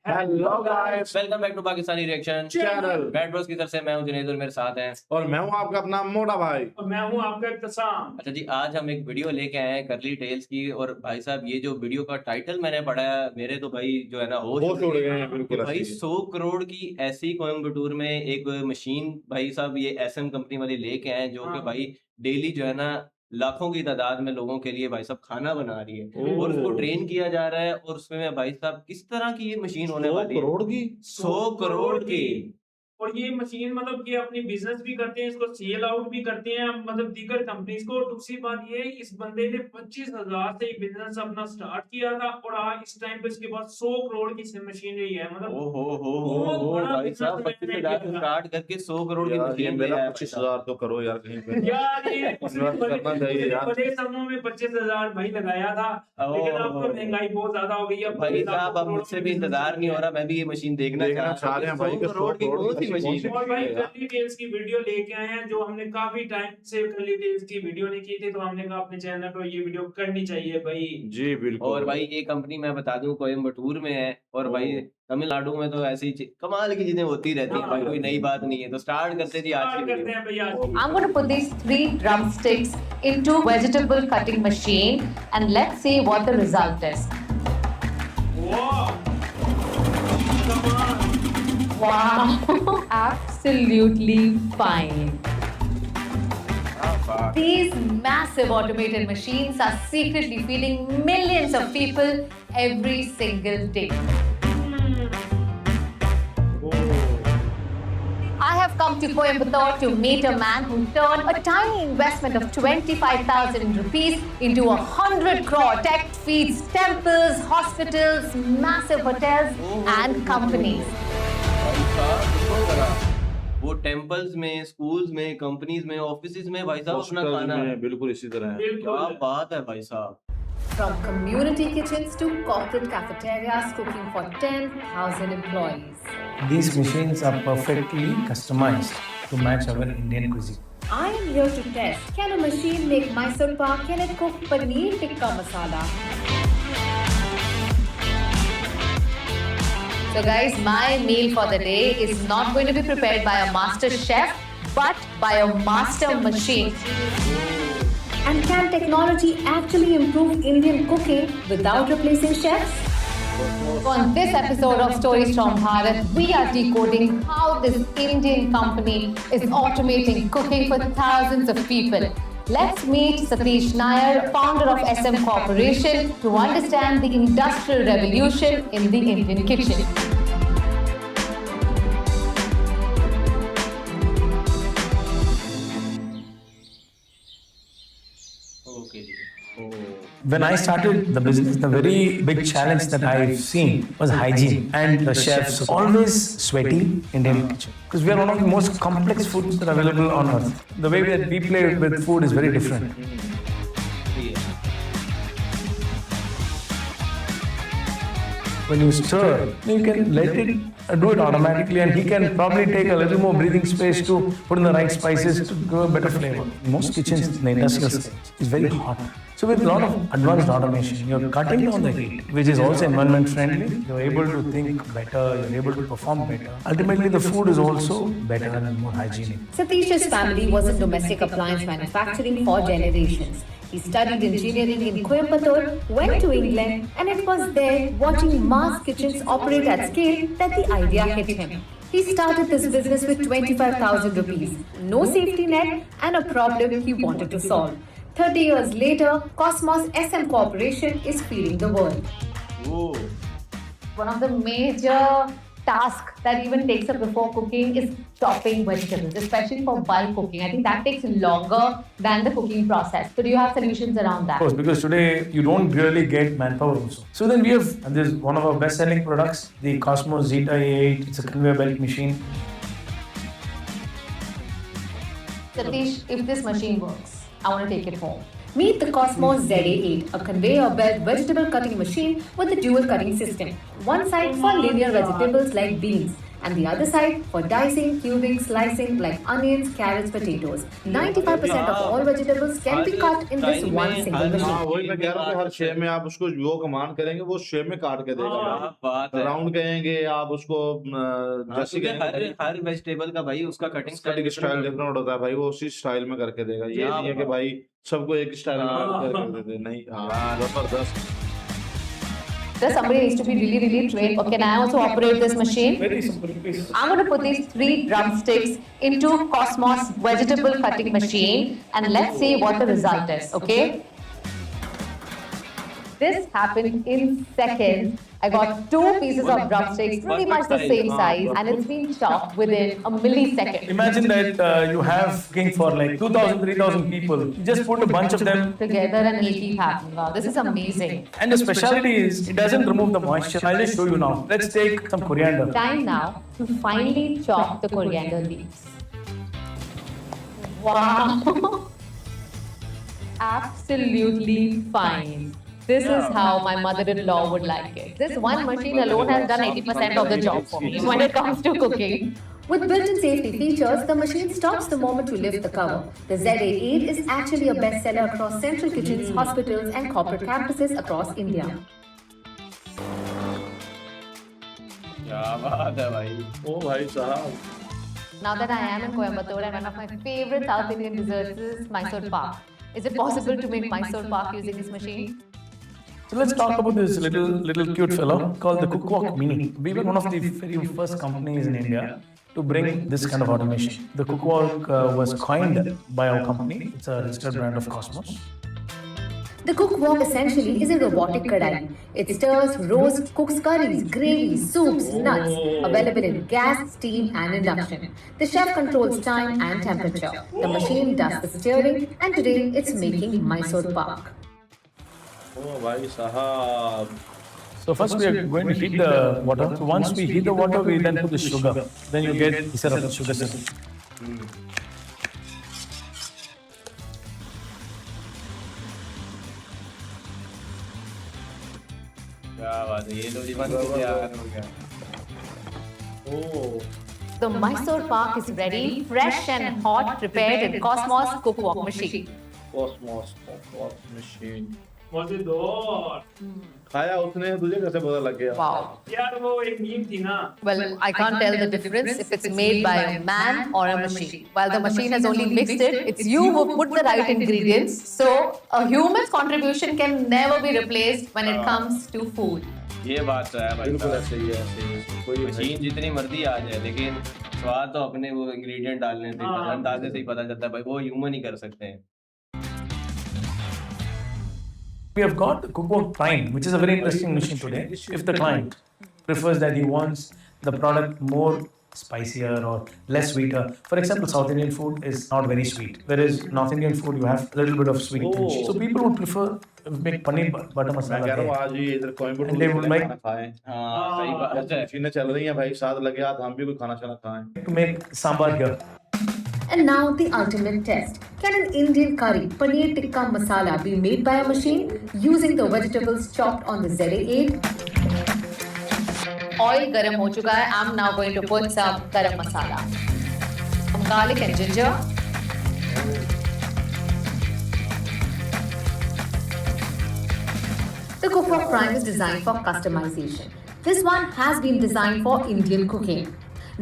Hello guys, welcome back to Pakistani reaction channel. Bad bros की तरफ से मैं हूं जुनैद और मेरे साथ हैं। और मैं हूं आपका अपना मोटा भाई। और मैं हूं आपका इत्तसाम। अच्छा जी, आज हम एक वीडियो लेके आए हैं करली टेल्स की। और भाई साहब, ये जो वीडियो का टाइटल मैंने पढ़ा है, मेरे तो भाई जो है ना होश होश उड़ गए हैं कि बिल्कुल भाई ऐसे ही। 100 करोड़ की ऐसी कोयम्बटूर में एक मशीन भाई साहब ये एसएम कंपनी वाले लेके आए हैं, जो कि हाँ। भाई डेली जो है ना लाखों की तादाद में लोगों के लिए भाई साहब खाना बना रही है और उसको ओह। ट्रेन किया जा रहा है। और उसमें भाई साहब किस तरह की ये मशीन होने 100 वाली है? करोड़ की 100 करोड़ की। और ये मशीन मतलब ये अपनी बिजनेस भी करते हैं, इसको सेल आउट भी करते हैं मतलब दीगर कंपनीज को। दूसरी बात ये, इस बंदे ने 25,000 से बिजनेस अपना स्टार्ट किया था और आज इस टाइम पे इसके पास 100 करोड़ की मशीनरी है। मतलब ओ हो बहुत बड़ा भाई business साहब, मैंने 25,000 से किया। स्टार्ट करके 100 करोड़ की यार ये मशीन मेरा ले आया भाई 25,000 तो करो यार कहीं पे। यार ये उसने इन्वेस्ट करना चाहिए यार। बड़े समूह में 25,000 भाई लगाया था, लेकिन अब तो महंगाई बहुत ज्यादा हो गई है। भाई साहब, अब मुझसे भी इंतजार नहीं हो रहा, मैं भी ये मशीन देखना चाह रहे हैं भाई 100 करोड़ की कौन सी मशीन और भाई है यार। करली टेल्स की वीडियो लेके आए हैं, जो हमने काफी टाइम से करली टेल्स की वीडियो नहीं की थी, तो हमने कहा अपने चैनल पर ये वीडियो करनी चाहिए भाई। जी बिल्कुल। और भाई ये कंपनी मैं बता दूं कोयम्बटूर में है। और भाई तमिलनाडु में तो ऐसी कमाल की चीजें होती रहती हैं भाई, कोई नई बात नहीं है। तो स्टार्ट करते जी आज की स्टार्ट करते वीडियो। हैं भाई आज की। I'm going to put these 3 drumsticks into vegetable cutting machine and let's see what the result is. वाह, कमाल। Wow, absolutely fine. These massive automated machines are secretly feeding millions of people every single day. I have come to Coimbatore to meet a man who turned a tiny investment of 25,000 rupees into 100 crore tech feeds temples, hospitals, massive hotels and companies. वो temples में, schools में, companies में, offices में भाई साहब अपना hospital खाना में बिल्कुल इसी तरह है। क्या बिल्कुल। बात है भाई साहब। From community kitchens to corporate cafeterias cooking for 10,000 employees. These machines are perfectly customized to match our Indian cuisine. I am here to test, can a machine make Mysore pak? Can it cook paneer tikka masala? So guys, my meal for the day is not going to be prepared by a master chef, but by a master machine. And can technology actually improve Indian cooking without replacing chefs? On this episode of Stories from Bharat, we are decoding how this Indian company is automating cooking for thousands of people. Let's meet Satish Nair, founder of SM Corporation, to understand the industrial revolution in the Indian kitchen. Okay ji. When I started the business, the very big challenge that I've seen was hygiene. And the chefs always sweaty Indian kitchen. Because we are one of the most complex foods that are available on earth. The way that we play with food is very different. When you stir, you can let it do it automatically, and he can probably take a little more breathing space to put in the right spices to give a better flavor. Most kitchens in the industrial stage is very hot. So with a lot of advanced automation, you're cutting down the heat, which is also environment friendly. You're able to think better, you're able to perform better. Ultimately, the food is also better and more hygienic. Satish's family was in domestic appliance manufacturing for generations. He studied engineering in Coimbatore, went to England, and it was there, watching mass kitchens operate at scale, that the idea hit him. He started this business with 25,000 rupees, no safety net, and a problem he wanted to solve. 30 years later, Cosmos SM Corporation is feeding the world. Oh. One of the major tasks that even takes up before cooking is chopping vegetables, especially for bulk cooking. I think that takes longer than the cooking process. So do you have solutions around that? Of course, because today you don't really get manpower also. So then we have, and this is one of our best-selling products, the Cosmos Zeta A8. It's a conveyor belt machine. Satish, if this machine works, I want to take it home. Meet the Cosmos ZA8, a conveyor belt vegetable cutting machine with a dual cutting system. One side for linear vegetables like beans and the other side for dicing, cubing, slicing like onions, carrots, potatoes. 95% of all vegetables can be cut in this one single हाँ machine. वही मैं कह रहा हूँ कि हर shape में आप उसको वो कमांड करेंगे वो शेप में काट के देगा हाँ, भाई। बात है। राउंड कहेंगे आप उसको जैसे क्योंकि हर कहेंगे हर वेजिटेबल का भाई उसका कटिंग कटिंग स्टाइल डिफरेंट होता है भाई, वो उसी स्टाइल में करके देगा। ये नहीं है कि भाई सबको एक स्टाइल में करके दे दे, नहीं। हाँ जबरदस्त। Somebody needs to be really trained. Okay, can I also operate this machine? Very simple, please. I'm going to put these 3 drumsticks into Cosmos vegetable cutting machine and let's see what the result is, okay? This happened in seconds. I got 2 pieces of drumsticks, pretty much the same size, and it's been chopped within a millisecond. Imagine that you have cooking for like 2,000, 3,000 people. You just put a bunch of them. Together and it'll keep happening. Wow, this is amazing. And the specialty is it doesn't remove the moisture. I'll just show you now. Let's take some coriander. Time now to finely chop the coriander leaves. Wow! Absolutely fine. This is how my mother-in-law would like it. This one machine alone has done 80% of the job for me when it comes to cooking. With built-in safety features, the machine stops the moment you lift the cover. The Z88 is actually a bestseller across central kitchens, hospitals and corporate campuses across India. क्या बात है भाई। ओ भाई साहब। Now that I am in Coimbatore, and one of my favorite South Indian desserts is Mysore Pak. Is it possible to make Mysore Pak using this machine? So let's talk about this little cute fellow called the Cookwalk Mini. We were one of the very first companies in India to bring this kind of automation. The Cookwalk was coined by our company. It's a registered brand of Cosmos. The Cookwalk essentially is a robotic kadai. It stirs, roasts, cooks curries, gravies, soups, nuts, available in gas, steam and induction. The chef controls time and temperature. The machine does the steering and today it's making Mysore Pak. ओ भाई साहब। So first we are going to heat the water. So once we heat the water, we then put the sugar. Then you get the syrup, sugar syrup. क्या बात है, ये तो जीवन को तैयार हो गया। ओ The Mysore Pak is ready, fresh and hot, prepared in Cosmos Cookwalk machine. Cosmos machine मजेदार। खाया उसने, तुझे कैसे पता लग गया? Wow. यार वो एक मीम थी ना। Well, I can't tell the difference if it's made by a man or a machine. While the machine has only mixed it, it's you who put the right ingredients. So, a human's contribution can never be replaced when it comes to food. ये बात तो है भाई बिल्कुल साहब। ऐसे ही है, ऐसे ही है। कोई मशीन जितनी मर्जी आ जाए लेकिन स्वाद तो अपने वो इंग्रेडिएंट डालने से हाँ। अंदाजे से ही पता चलता है भाई, वो ह्यूमन ही कर सकते हैं। We have got the Cookwalk Prime, which is a very interesting machine today. If the client prefers that he wants the product more spicier or less sweeter. For example, South Indian food is not very sweet, whereas North Indian food you have a little bit of sweet. Oh. So people would prefer make paneer butter मैं masala. कह रहा हूँ there. आज ही इधर Coimbatore And they would में like- खाना खाएं। हाँ सही बात है। मशीनें चल रही हैं भाई, साथ लगे हाथ हम भी कोई खाना शाना खाएं। To make sambar here. And now the ultimate test. Can an Indian curry, paneer tikka masala, be made by a machine using the vegetables chopped on the Z88? Oil garam ho chuka hai. I'm now going to put some garam masala. Some garlic and ginger. The Cookwalk Prime is designed for customization. This one has been designed for Indian cooking.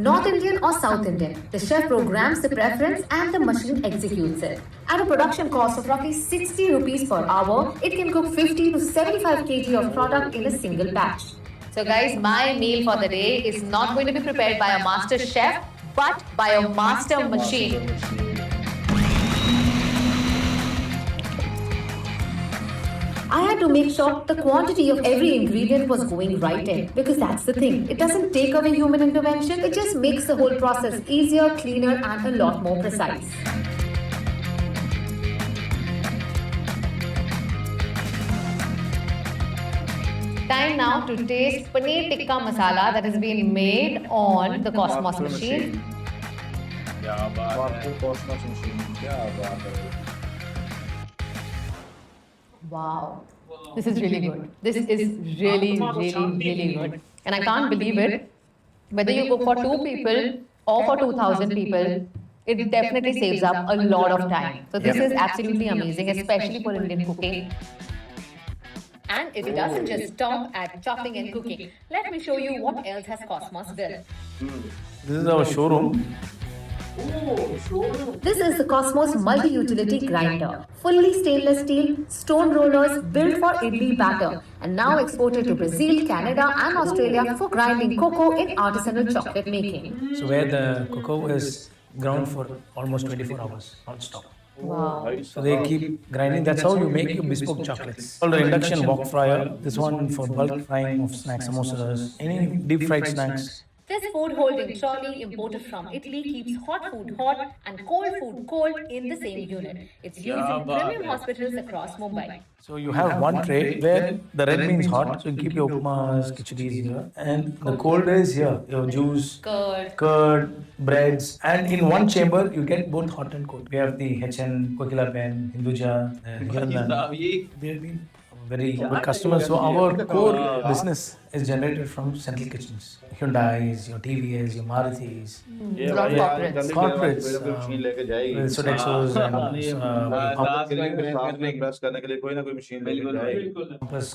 North Indian or South Indian, the chef programs the preference and the machine executes it. At a production cost of roughly 60 rupees per hour, it can cook 50 to 75 kg of product in a single batch. So guys, my meal for the day is not going to be prepared by a master chef, but by a master machine. I had to make sure the quantity of every ingredient was going right in, because that's the thing. It doesn't take away human intervention, it just makes the whole process easier, cleaner and a lot more precise. Time now to taste paneer tikka masala that has been made on the Cosmos machine. क्या बात है। वाकई Cosmos machine, क्या बात है। Wow, this is really good. This is really good. And I can't believe it. Whether you cook for 2 people or for 2,000 people, it definitely saves up a lot of time. So this is absolutely amazing, especially for Indian cooking. And it doesn't just stop at chopping and cooking. Let me show you what else has Cosmos built. This is our showroom. This is the Cosmos multi-utility grinder. Fully stainless steel, stone rollers built for idli batter and now exported to Brazil, Canada and Australia for grinding cocoa in artisanal chocolate making. So where the cocoa is ground for almost 24 hours non-stop. Wow. So they keep grinding. That's how you make your bespoke chocolates. Called the induction wok fryer. This one for bulk frying of snacks, samosas, any deep fried snacks. This food holding trolley imported from Italy keeps hot food hot and cold food cold in the same unit. It's used in premium hospitals across Mumbai. So you have one tray where the red means hot, so you keep your upmas, khichadis here, and the cold is here, your juice, curd, breads, and in one chamber you get both hot and cold. We have the HN, Kokila Pen, Hinduja, and here and there. We have been very good customers. So our core business is generated from central kitchens. Hyundai's, your TVS, your Marutis, Lot of corporates. Machine लेके जाएगी with Sodexos and press करने के लिए कोई ना कोई machine लेके जाएगी Plus,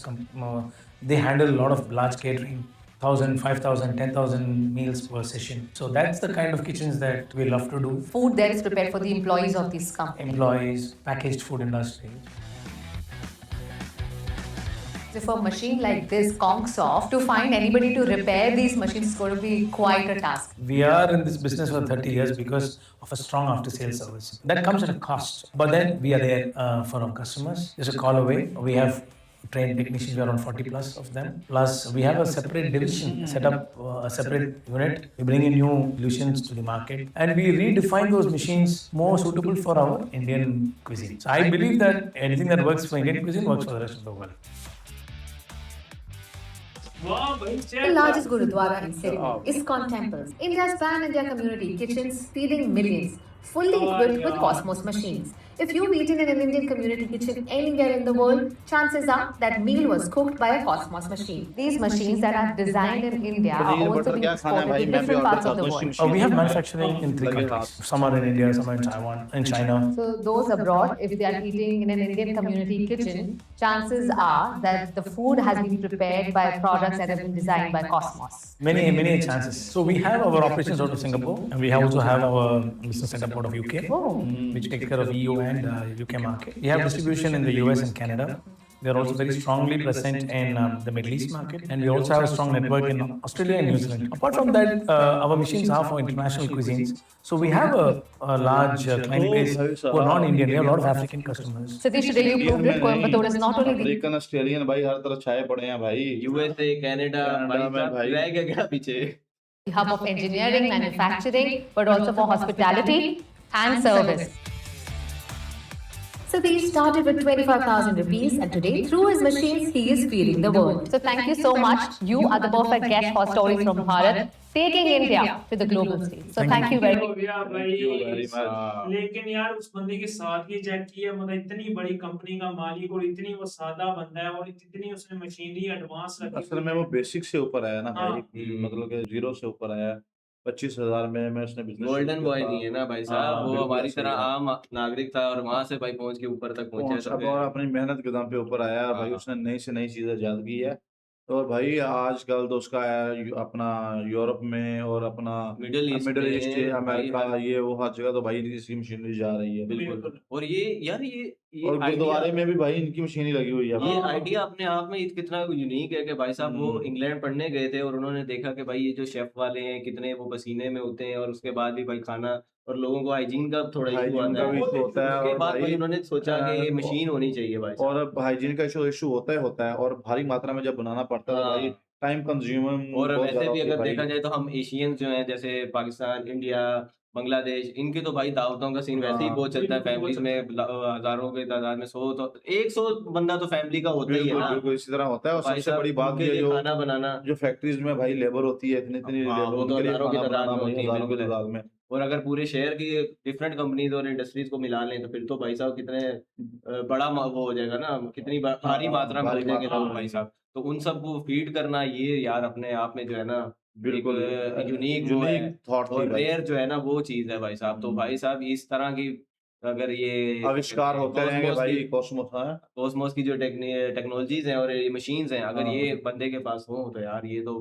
they handle a lot of large catering, 1,000, 5,000, 10,000 meals per session. So that's the kind of kitchens that we love to do. Food there is prepared for the employees of this company. Employees, packaged food industry. If a machine like this conks off, to find anybody to repair these machines is going to be quite a task. We are in this business for 30 years because of a strong after-sales service. That comes at a cost. But then we are there for our customers. Just a call away. We have trained technicians, we are around 40 plus of them. Plus, we have a separate division, set up a separate unit. We bring in new solutions to the market and we redefine those machines more suitable for our Indian cuisine. So I believe that anything that works for Indian cuisine works for the rest of the world. वाह भाई The largest Gurudwara in Sydney, ISKCON temples, India's pan-India community kitchens feeding millions, fully equipped with Cosmos machines. If you've eaten in an Indian community kitchen anywhere in the world, chances are that meal was cooked by a Cosmos machine. These machines that are designed in India are also being exported to different parts of the world. We have manufacturing in 3 countries. Some are in India, some are in Taiwan, in China. So those abroad, if they are eating in an Indian community kitchen, chances are that the food has been prepared by products that have been designed by Cosmos. Many chances. So we have our operations out of Singapore and we also have our business setup out of UK, which takes care of EU and UK market. We have distribution in the US and Canada. We are also very strongly present in the Middle East market, and we also have a strong network in Australia and New Zealand. Apart from that, our machines are for international cuisines. So we have a large client base who are non-Indian. We have a lot of African customers. Satish, today you proved it. Coimbatore is not only the American Australian भाई हर तरफ छाए पड़े हैं भाई USA, Canada, भाई रह गया क्या पीछे? hub of engineering, manufacturing, but also for hospitality and service. Satish started with 25,000 rupees and today through his machines he is feeding the world. So thank you so much. You are the perfect guest for Stories from Bharat, taking India to the global stage. So thank you very हो much. गया भाई very much. लेकिन यार उस बंदे की सादगी check की है मतलब इतनी बड़ी कंपनी का मालिक और इतनी वो सादा बंदा है और इतनी उसने मशीनरी एडवांस रखी असल में वो बेसिक से ऊपर आया ना भाई हाँ। मतलब कि जीरो से ऊपर आया 25,000 में उसने बिजनेस गोल्डन बॉय नहीं है ना भाई साहब, हाँ, वो बिल्कुल हमारी सही तरह बात। आम नागरिक था और वहां से भाई पहुंच के ऊपर तक पहुंचा अब और अपनी मेहनत के दम पे ऊपर आया और भाई हाँ। उसने नई से नई चीजें ईजाद की है और भाई आजकल तो उसका अपना यूरोप में और अपना मिडिल ईस्ट मिडिल ईस्ट में अमेरिका भाई, ये वो हर जगह तो भाई इसकी मशीनरी जा रही है बिल्कुल। और ये यार ये और गुरुद्वारे में भी भाई इनकी मशीनरी लगी हुई है ये आइडिया अपने आप में कितना यूनिक है कि भाई साहब वो इंग्लैंड पढ़ने गए थे और उन्होंने देखा कि भाई ये जो शेफ वाले हैं कितने वो पसीने में होते हैं और उसके बाद भी भाई खाना और लोगों को हाइजीन का थोड़ा इशू हाइजीन आता का भी है issue होता है उसके और बाद भाई भाई उन्होंने सोचा कि ये मशीन होनी चाहिए भाई साहब। और अब हाइजीन का इशू होता है और भारी मात्रा में जब बनाना पड़ता है तो भाई हाँ। टाइम कंज्यूमिंग और वैसे भी अगर देखा जाए तो हम एशियंस जो हैं जैसे पाकिस्तान, इंडिया, बांग्लादेश, इनके तो भाई दावतों का सीन वैसे ही हाँ, बहुत चलता है बिल्कुल, फैमिलीज में हजारों के तादाद में 100 तो 100 बंदा तो फैमिली का होता ही है बिल्कुल ना बिल्कुल इसी तरह होता है और भाई सबसे साहब, बड़ी बात उनके ये लिए जो खाना बनाना जो फैक्ट्रीज में भाई लेबर होती है इतनी हाँ, लेबर वो तो उनके लिए हजारों की खाना तादाद बनाना में भाई होती है, हजारों की बिल्कुल है। तादाद में और अगर पूरे शहर की डिफरेंट कंपनीज और इंडस्ट्रीज को मिला लें तो फिर तो भाई साहब कितने बड़ा वो हो जाएगा ना, कितनी भारी मात्रा में हो भारी जाएंगे मात्रा लोग में भाई साहब। तो उन सबको फीड करना ये यार अपने आप में जो है ना बिल्कुल यूनिक वो है यूनिक थॉट और थी भाई। रेयर जो है ना वो चीज है भाई साहब। तो भाई साहब इस तरह की अगर ये आविष्कार होते रहेंगे कॉस्मोस भाई की कॉस्मोस। हाँ कॉस्मोस की जो टेक्नोलॉजीज हैं और ये मशीन्स हैं, अगर हाँ। ये बंदे के पास हो तो यार ये तो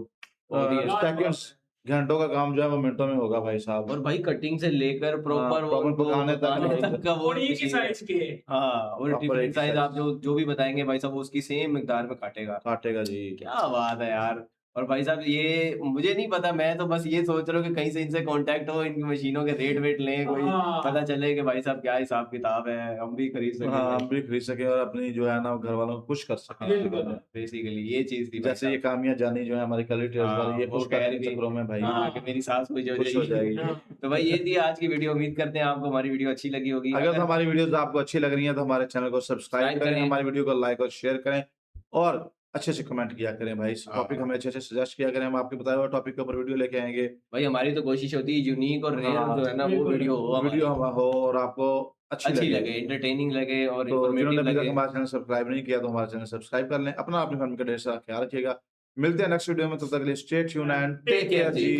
बहुत ही अच्छा। सेकंड्स घंटों का काम जो है वो मिनटों में होगा भाई साहब। और भाई कटिंग से लेकर प्रॉपर वो proper पकाने तक का वो और एक ही machine है। साइज के हाँ और Proper डिफरेंट एक साइज size। आप जो भी बताएंगे भाई साहब वो उसकी सेम मिकदार में काटेगा। काटेगा जी। क्या बात है यार। और भाई साहब ये मुझे नहीं पता, मैं तो बस ये सोच रहा हूँ कि कहीं से इनसे कांटेक्ट हो, इनकी मशीनों के रेट वेट लें, कोई हाँ। पता चले कि भाई साहब क्या हिसाब किताब है, हम भी खरीद हाँ सकें। हम भी खरीद सके और अपनी जो है ना घर वालों को खुश कर सके। बेसिकली ये चीज थी भाई जैसे ये साहब। कामिया जानी जो है हमारी कली टेल्स हाँ, वाली, ये वो खुश कह करने रही के थी। चक्करों में भाई हाँ कि मेरी सास खुश हो खुश हो जाएगी। तो भाई ये थी आज की वीडियो। उम्मीद करते हैं आपको हमारी वीडियो अच्छी लगी होगी। अगर हमारी वीडियोस आपको अच्छी लग रही हैं तो हमारे चैनल को सब्सक्राइब सब्सक्राइब करें, करें। हमारी वीडियो को लाइक और शेयर करें और अच्छे से कमेंट किया करें भाई। हाँ। टॉपिक हमें अच्छे से सजेस्ट किया करें, हम आपके बताए हुए टॉपिक के ऊपर वीडियो लेके आएंगे। भाई हमारी तो कोशिश होती है यूनिक और रेयर हाँ, जो है ना वो बिल्कुल। वीडियो हो हमारी। वीडियो हो और आपको अच्छी अच्छी लगे। लगे, एंटरटेनिंग लगे और तो जिन्होंने इंफॉर्मेटिव अभी तक लगे। हमारा चैनल सब्सक्राइब नहीं किया तो हमारा चैनल सब्सक्राइब कर लें। अपना अपनी फैमिली का ढेर सारा ख्याल रखिएगा। मिलते हैं नेक्स्ट वीडियो में, तब तक के लिए stay tune and take care ji.